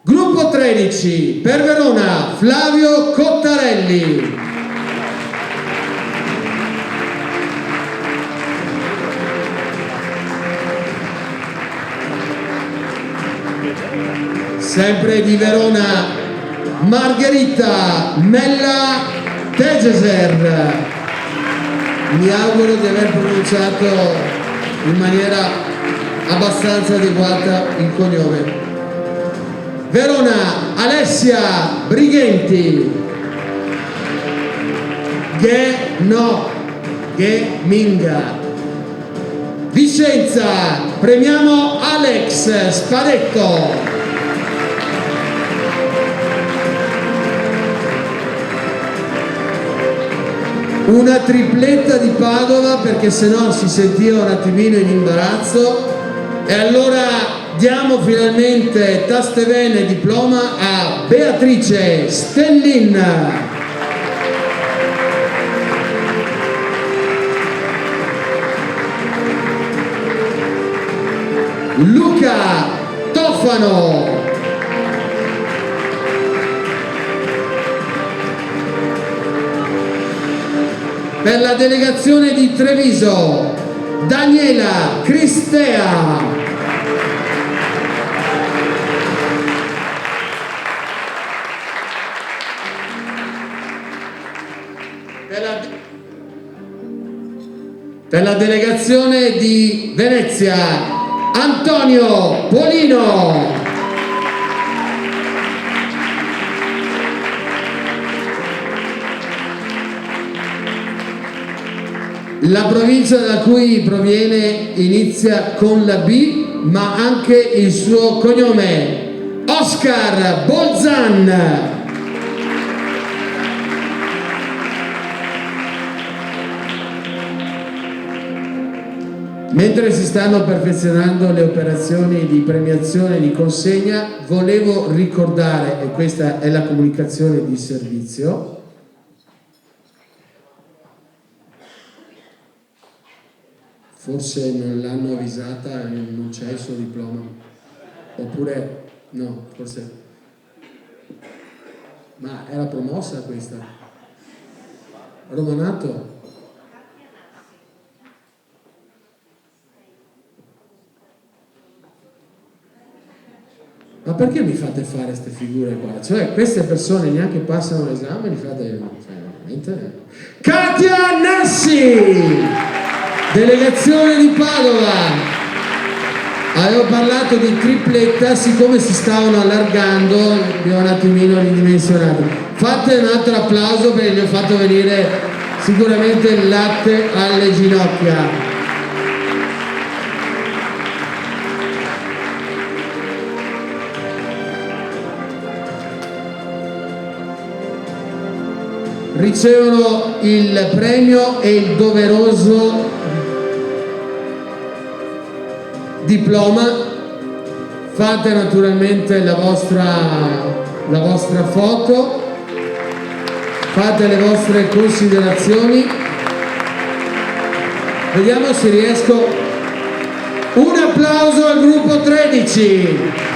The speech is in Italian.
Gruppo 13, per Verona, Flavio Cottarelli. Sempre di Verona, Margherita Mella Tegeser. Mi auguro di aver pronunciato in maniera abbastanza adeguata il cognome. Verona, Alessia Brighenti. Minga. Vicenza, premiamo Alex Spadetto. Una tripletta di Padova, perché sennò si sentiva un attimino in imbarazzo, e allora diamo finalmente tastevene e diploma a Beatrice Stellin. Luca Tofano. Per la delegazione di Treviso, Daniela Cristea. Per la delegazione di Venezia, Antonio Polino. La provincia da cui proviene inizia con la B, ma anche il suo cognome, Oscar Bolzan. Mentre si stanno perfezionando le operazioni di premiazione e di consegna, volevo ricordare, e questa è la comunicazione di servizio, forse non l'hanno avvisata, non c'è il suo diploma, oppure no, forse, ma era promossa questa, Romanato. Ma perché mi fate fare queste figure qua? Cioè queste persone neanche passano l'esame, li fate veramente. Katia Nassi, delegazione di Padova. Avevo parlato di tripletta, siccome si stavano allargando abbiamo un attimino ridimensionato. Fate un altro applauso perché gli ho fatto venire sicuramente il latte alle ginocchia. Ricevono il premio e il doveroso diploma. Fate naturalmente la vostra foto, fate le vostre considerazioni. Vediamo se riesco. Un applauso al gruppo 13.